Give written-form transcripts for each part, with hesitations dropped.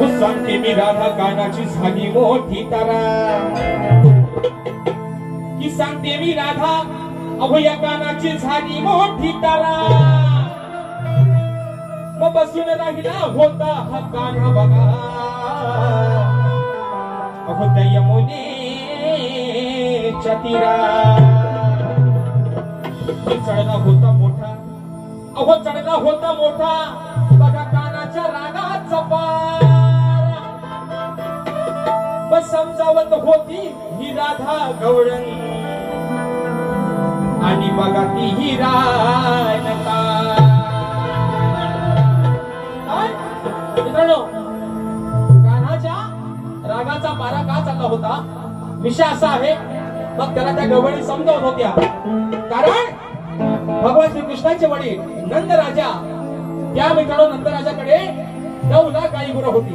अहो सांगते मी राधा कानाची झाली मोठी तारा की सांगते मी राधा अहो या कानाची झाली मोठी तारा मग बसून राहिला होता हा काना बघा अहो त्या यमुनेच्या तीरा चढला होता मोठा अहो चढला होता मोठा बघा कानाच्या रागाचा पार बस समजावत होती ही राधा गवळण आणि बघा ती ही रानता मित्रांनो कान्हाच्या रागाचा पारा का चालला होता विषय असा आहे मग त्याला त्या गवळणी समजावत होत्या कारण भगवान श्रीकृष्णाचे वडील नंद राजा त्या मित्रांनो नंद राजाकडे 9 लाख गाई गुरं होती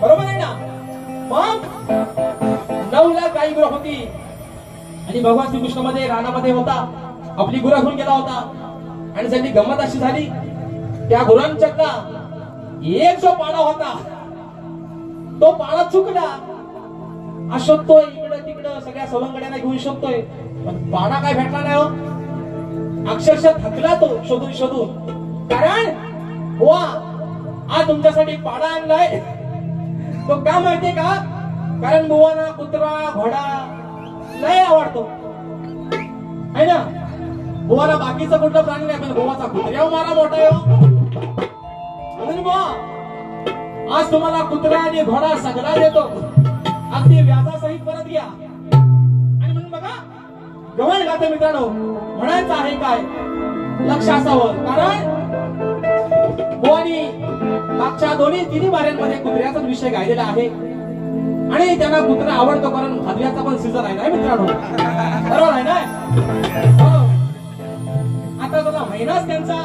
बरोबर आहे ना मग 9 लाख गाई गुरं होती आणि भगवान श्रीकृष्ण मध्ये रानामध्ये होता आपली गुरं घेऊन गेला होता आणि त्यांनी गंमत अशी झाली त्या गुरांच्यातला एक जो पाडा होता तो पाडा चुकला शोधतोय इकडं तिकडं सगळ्या सवंगड्यांना घेऊन शोधतोय पण पाडा काय भेटला नाही हो अक्षरशः थकला तो शोधून शोधून कारण वा आज तुमच्यासाठी पाडा आणलाय तो का माहितीये का कारण बुवाना कुत्रा घोडा लय आवडतो है ना बुवाला बाकीचा कुठला प्राणी नाही पण बुवाचा कुत्र्या मारा मोठा आहे म्हणून बुवा आज तुम्हाला कुत्रा आणि घोडा सगळा देतो अगदी व्याजासहित परत घ्या आणि म्हणून बघा गवळ गाते मित्रांनो म्हणायचं आहे काय लक्ष असावं कारण बुवानी मागच्या तिन्ही वाऱ्यांमध्ये कुत्र्याचाच विषय गायलेला आहे आणि त्यांना कुत्रा आवडतो कारण भादव्याचा पण सीझन आहे ना मित्रांनो बरोबर आहे ना आता तुला महिनाच त्यांचा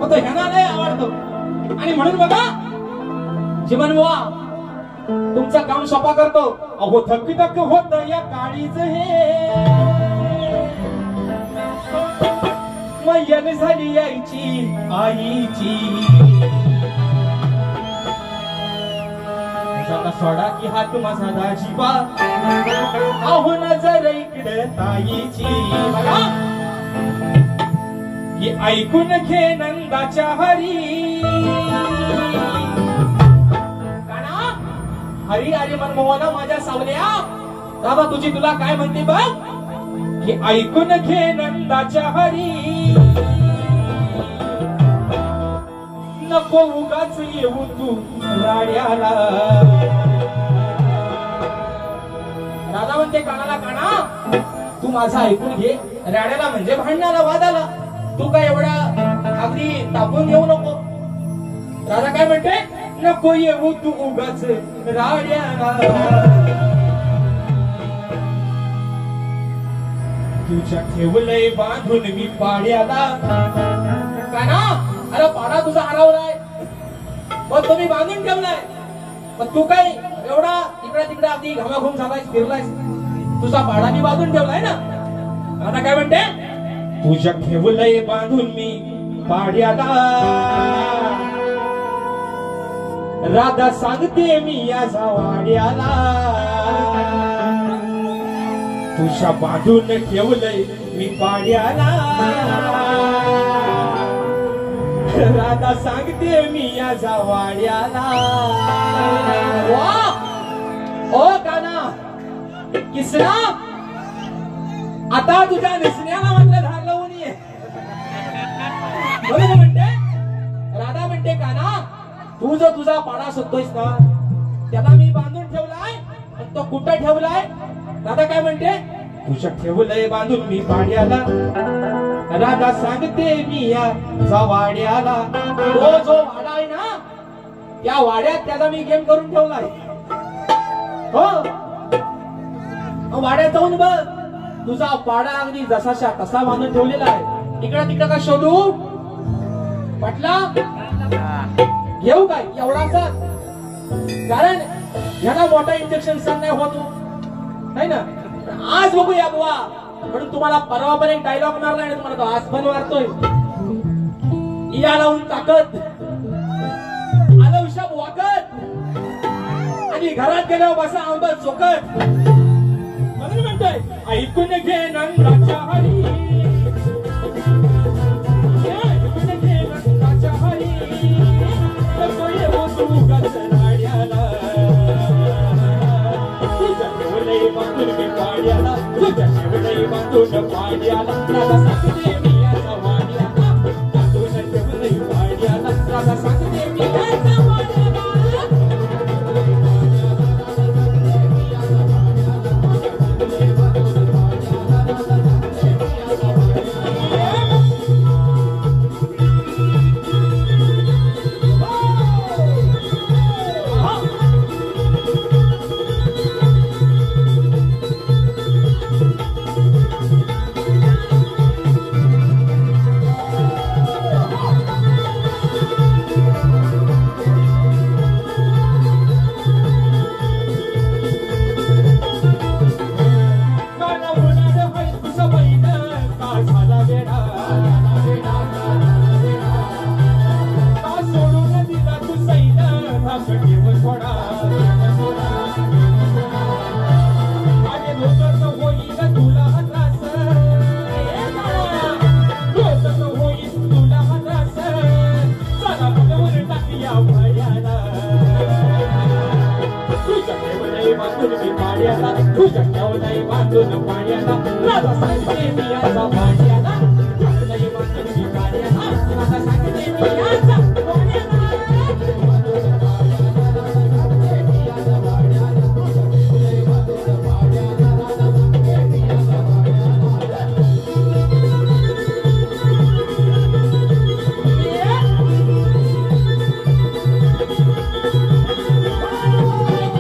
तो ह्यांना लय आवडतो आणि म्हणून बघा जीवन बुवा तुमचं काम सोपा करतो अहो थक्की थक्क होत या काळीच हे मैयन झाली यायची आईची सोडा की हात माझा दाजीबा अहो नजर इकडे ताईची की ऐकून घे नंदाच्या हरी हरी अरे मनमोहना माझ्या सावल्या बाबा तुझी तुला काय म्हणते बघ की ऐकून घे नंदाच्या हरी नको उगाच येऊ तू राड्याला राधा म्हणते कानाला काना तू माझा ऐकून घे राड्याला म्हणजे भांडणाला वादाला तू काय एवढा अगदी तापून घेऊ नको राधा काय म्हणते नको येऊ तू उगाच राड्याला तुझ्या ठेवलंय बांधून मी पाड्याला काना अरे पाडा तुझा हरवलाय पण तुम्ही बांधून ठेवलाय पण तू काय एवढा इकडे तिकडे अगदी घामाघूम झालाय फिरलाय तुझा पाडा मी बांधून ठेवलाय ना आता काय म्हणते तुझ्या ठेवलंय बांधून मी पाड्याला राधा सांगते मी या वाड्याला तुझ्या बांधून ठेवलंय मी पाड्याला राधा सांगते मी या वाड्याला वा ओ काना किसना आता तुझ्या निसण्याला मात्र धार लावून ये बरोबर म्हणते राधा म्हणते काना तू जो तुझा पाडा शोधतोयस ना त्याला मी बांधून ठेवलाय आणि तो कुठं ठेवलाय राधा काय म्हणते तुझ्या ठेवलंय बांधून मी पाड्याला राधा सांगते मी या वाड्याला तो जो वाडा आहे ना त्या वाड्यात त्याला मी गेम करून ठेवलाय हो वाड्यात जाऊन बघ तुझा पाडा अगदी जसाशा तसा बांधून ठेवलेला आहे इकडे तिकडे का शोधू पटला घेऊ काय एवढाचा कारण ह्याला मोठा इंजेक्शन सण नाही होत नाही ना आज बघूया बुवा म्हणून तुम्हाला परवा पण एक डायलॉग मारला आणि तुम्हाला तो आज पण मारतोय इया लावून ताकद आलं विषाप वाकत की घरात गेल्यावर बसा आंबट चोकट म्हणून म्हणतोय ऐकून घे नंदाच्या हरी ऐकून घे नंदाच्या हरी नको येऊ तू गचराड्याला तुझ्या ठेवलंय बांधून मी पाड्याला तुझ्या ठेवलंय बांधून पाड्याला राधा सांगते मी याचा वाड्याला बांधून ठेवलंय पाड्याला राधा सांगते मी याचा वाड्याला तुझ्या ठेवलंय बांधून पाड्याला राधा सांगते मी याचा वाड्याला